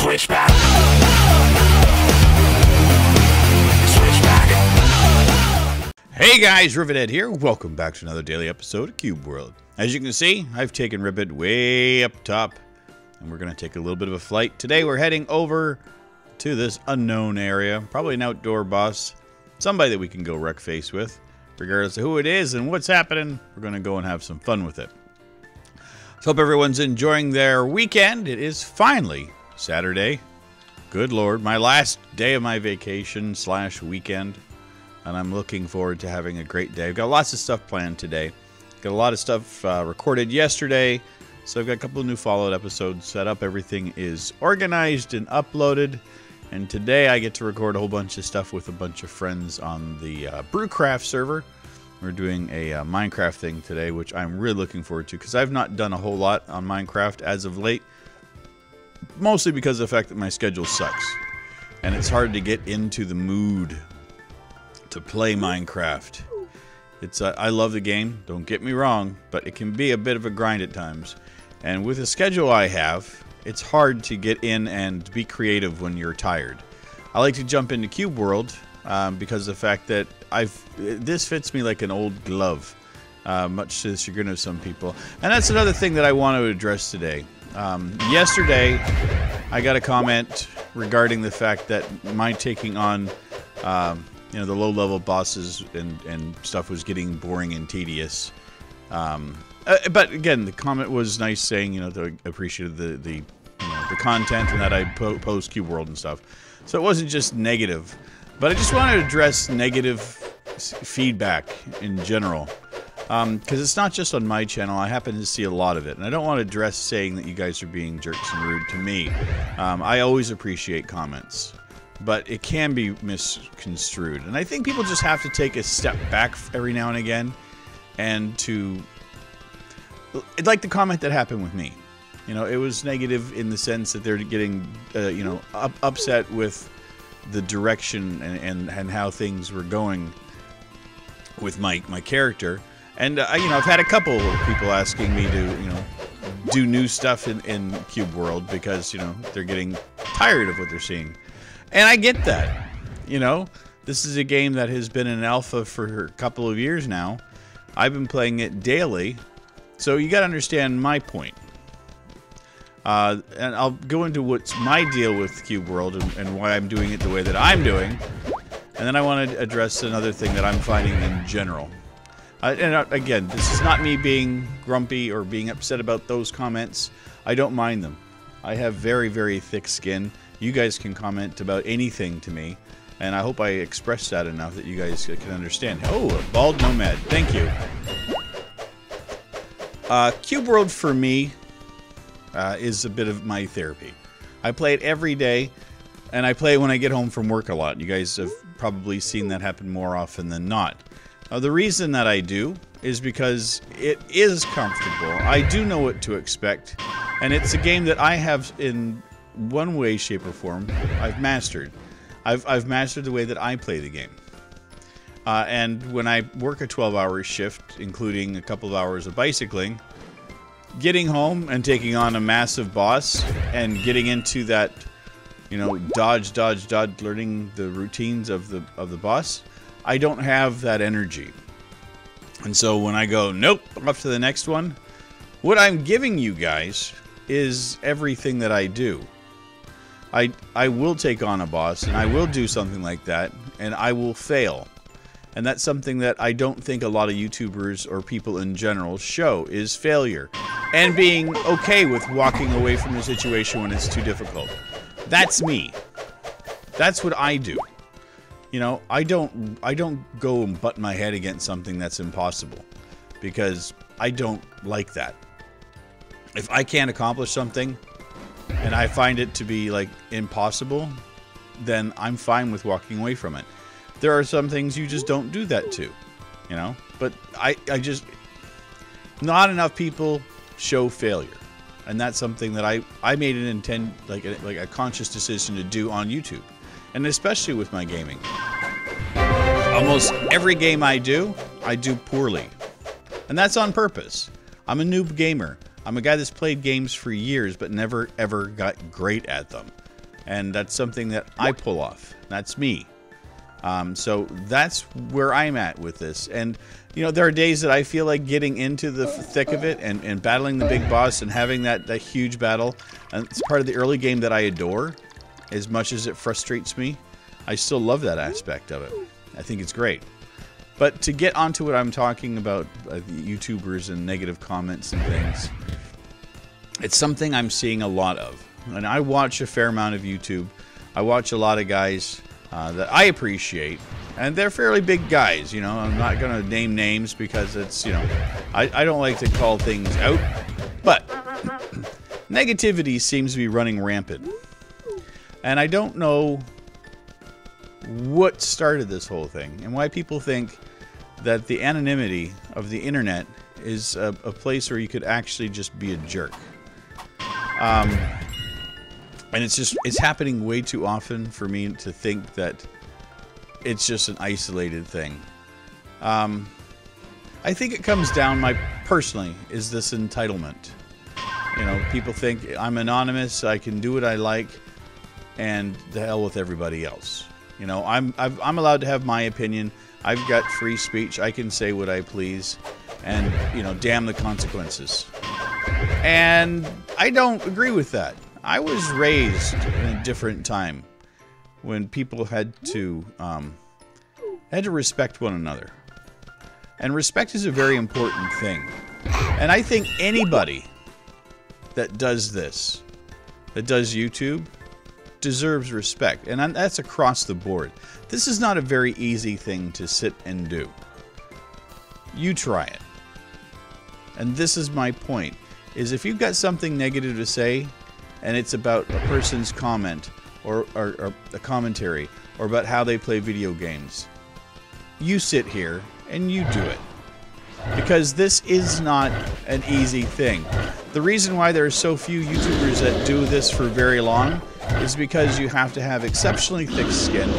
Switchback. Switchback. Hey guys, Rivet here. Welcome back to another daily episode of Cube World. As you can see, I've taken Ribbit way up top, and we're going to take a little bit of a flight. Today we're heading over to this unknown area, probably an outdoor boss, somebody that we can go wreck face with. Regardless of who it is and what's happening, we're going to go and have some fun with it. So hope everyone's enjoying their weekend. It is finally Saturday. Good Lord, my last day of my vacation / weekend. And I'm looking forward to having a great day. I've got lots of stuff planned today. Got a lot of stuff recorded yesterday. So I've got a couple of new Fallout episodes set up. Everything is organized and uploaded. And today I get to record a whole bunch of stuff with a bunch of friends on the Brewcraft server. We're doing a Minecraft thing today, which I'm really looking forward to, because I've not done a whole lot on Minecraft as of late. Mostly because of the fact that my schedule sucks. And it's hard to get into the mood to play Minecraft. It's I love the game, don't get me wrong, but it can be a bit of a grind at times. And with the schedule I have, it's hard to get in and be creative when you're tired. I like to jump into Cube World because of the fact that this fits me like an old glove, much to the chagrin of some people. And that's another thing that I want to address today. Yesterday, I got a comment regarding the fact that my taking on the low-level bosses and stuff was getting boring and tedious. But again, the comment was nice, saying that I appreciated the content and that I post Cube World and stuff. So it wasn't just negative, but I just wanted to address negative feedback in general, because it's not just on my channel. I happen to see a lot of it, and I don't want to address saying that you guys are being jerks and rude to me. I always appreciate comments, but it can be misconstrued, and I think people just have to take a step back every now and again, and like the comment that happened with me. It was negative in the sense that they're getting upset with the direction and how things were going with my character. And I've had a couple of people asking me to do new stuff in Cube World because they're getting tired of what they're seeing. And I get that. This is a game that has been in alpha for a couple of years now. I've been playing it daily, so you got to understand my point. And I'll go into what's my deal with Cube World and why I'm doing it the way that I'm doing. And then I want to address another thing that I'm finding in general. And again, this is not me being grumpy or being upset about those comments. I don't mind them. I have very, very thick skin. You guys can comment about anything to me. And I hope I expressed that enough that you guys can understand. Oh, a bald nomad. Thank you. Cube World for me is a bit of my therapy. I play it every day, and I play it when I get home from work a lot. You guys have probably seen that happen more often than not. The reason that I do is because it is comfortable. I do know what to expect, and it's a game that I have, in one way, shape, or form, I've mastered. I've mastered the way that I play the game. And when I work a 12-hour shift, including a couple of hours of bicycling, getting home and taking on a massive boss and getting into that, dodge, learning the routines of the boss, I don't have that energy. And so when I go, nope, off to the next one, what I'm giving you guys is everything that I do. I will take on a boss, and I will do something like that, and I will fail. And that's something that I don't think a lot of YouTubers or people in general show, is failure. And being okay with walking away from a situation when it's too difficult. That's me. That's what I do. I don't go and butt my head against something that's impossible, because I don't like that. If I can't accomplish something and I find it to be like impossible, then I'm fine with walking away from it. There are some things you just don't do that to, but I just, not enough people show failure. And that's something that I made an a conscious decision to do on YouTube. And especially with my gaming. Almost every game I do poorly. And that's on purpose. I'm a noob gamer. I'm a guy that's played games for years but never ever got great at them. And that's something that I pull off. That's me. So that's where I'm at with this. And, you know, there are days that I feel like getting into the thick of it and battling the big boss and having that huge battle. And it's part of the early game that I adore. As much as it frustrates me, I still love that aspect of it. I think it's great. But to get onto what I'm talking about, YouTubers and negative comments and things, it's something I'm seeing a lot of. And I watch a fair amount of YouTube. I watch a lot of guys that I appreciate, and they're fairly big guys, you know. I'm not going to name names because it's, you know, I don't like to call things out, but negativity seems to be running rampant. And I don't know what started this whole thing and why people think that the anonymity of the internet is a place where you could actually just be a jerk. And it's happening way too often for me to think that it's just an isolated thing. I think it comes down, personally, is this entitlement. You know, people think I'm anonymous, I can do what I like, and the hell with everybody else. You know, I'm allowed to have my opinion. I've got free speech. I can say what I please, and, you know, damn the consequences. And I don't agree with that. I was raised in a different time when people had to respect one another. And respect is a very important thing. And I think anybody that does this, that does YouTube, deserves respect. And that's across the board. This is not a very easy thing to sit and do. You try it. And this is my point, is if you've got something negative to say, and it's about a person's comment or a commentary or about how they play video games, you sit here and you do it. Because this is not an easy thing. The reason why there are so few YouTubers that do this for very long is because you have to have exceptionally thick skin.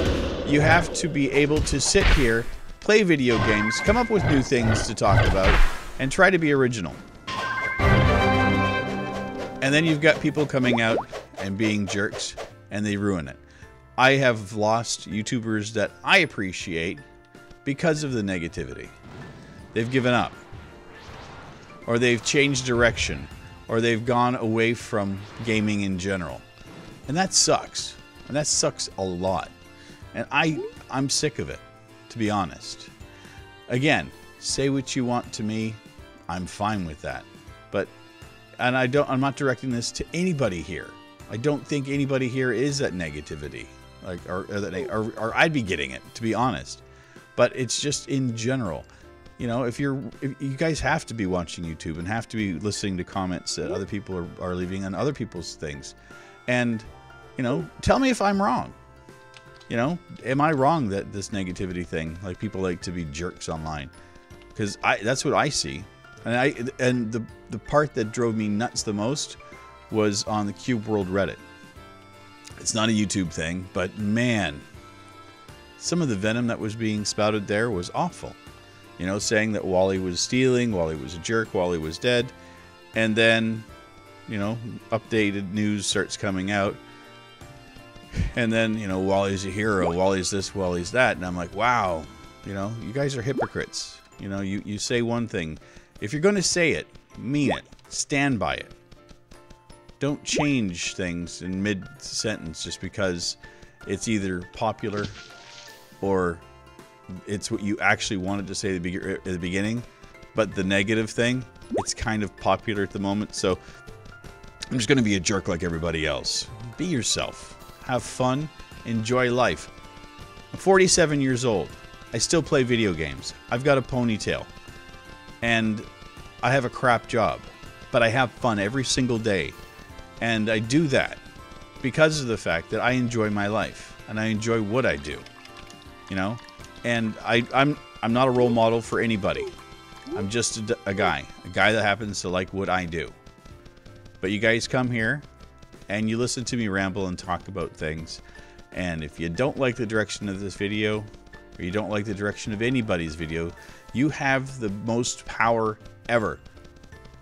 You have to be able to sit here, play video games, come up with new things to talk about, and try to be original. And then you've got people coming out and being jerks, and they ruin it. I have lost YouTubers that I appreciate because of the negativity. They've given up. Or they've changed direction. Or they've gone away from gaming in general. And that sucks. And that sucks a lot. And I'm sick of it, to be honest. Again, say what you want to me. I'm fine with that. But I'm not directing this to anybody here. I don't think anybody here is that negativity, like, or I'd be getting it, to be honest. But it's just in general, you know, if you guys have to be watching YouTube and have to be listening to comments that other people are leaving on other people's things, and, you know, tell me if I'm wrong. You know, am I wrong that this negativity thing, like people like to be jerks online? Because that's what I see. And the part that drove me nuts the most was on the Cube World Reddit. It's not a YouTube thing, but man, some of the venom that was being spouted there was awful. You know, saying that Wally was stealing, Wally was a jerk, Wally was dead. And then, you know, updated news starts coming out. And then, you know, Wally's a hero, Wally's this, Wally's that. And I'm like, wow, you know, you guys are hypocrites. You know, you say one thing. If you're going to say it, mean it. Stand by it. Don't change things in mid-sentence just because it's either popular or it's what you actually wanted to say at the beginning. But the negative thing, it's kind of popular at the moment. So I'm just going to be a jerk like everybody else. Be yourself. Have fun. Enjoy life. I'm 47 years old. I still play video games. I've got a ponytail. And I have a crap job. But I have fun every single day. And I do that because of the fact that I enjoy my life. And I enjoy what I do. You know? And I'm not a role model for anybody. I'm just a guy that happens to like what I do. But you guys come here and you listen to me ramble and talk about things. And if you don't like the direction of this video, or you don't like the direction of anybody's video, you have the most power ever.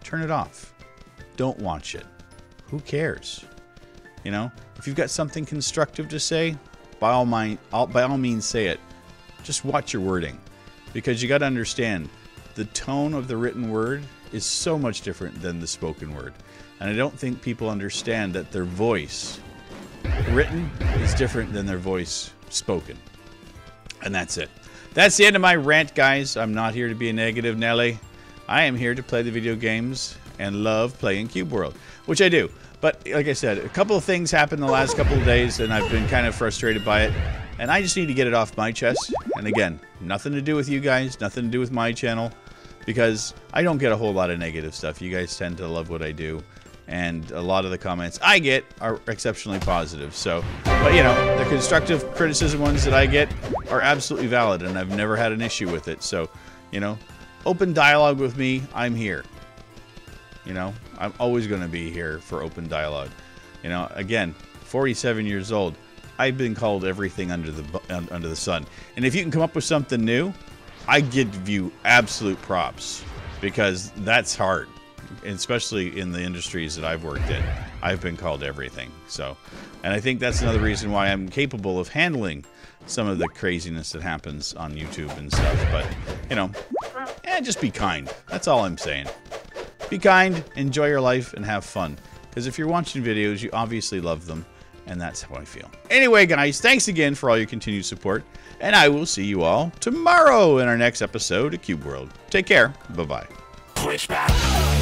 Turn it off. Don't watch it. Who cares? You know, if you've got something constructive to say, by all means say it. Just watch your wording, because you got to understand the tone of the written word is so much different than the spoken word. And I don't think people understand that their voice written is different than their voice spoken. And that's it. That's the end of my rant, guys. I'm not here to be a negative Nelly. I am here to play the video games and love playing Cube World, which I do. But like I said, a couple of things happened the last couple of days, and I've been kind of frustrated by it. And I just need to get it off my chest. And again, nothing to do with you guys, nothing to do with my channel, because I don't get a whole lot of negative stuff. You guys tend to love what I do, and a lot of the comments I get are exceptionally positive. So, but you know, the constructive criticism ones that I get are absolutely valid, and I've never had an issue with it. So, you know, open dialogue with me, I'm here. You know, I'm always going to be here for open dialogue. You know, again, 47 years old. I've been called everything under the sun. And if you can come up with something new, I give you absolute props, because that's hard, especially in the industries that I've worked in. I've been called everything. So, and I think that's another reason why I'm capable of handling some of the craziness that happens on YouTube and stuff. But, you know, just be kind. That's all I'm saying. Be kind, enjoy your life, and have fun. Because if you're watching videos, you obviously love them, and that's how I feel. Anyway, guys, thanks again for all your continued support, and I will see you all tomorrow in our next episode of Cube World. Take care. Bye-bye. Switchback.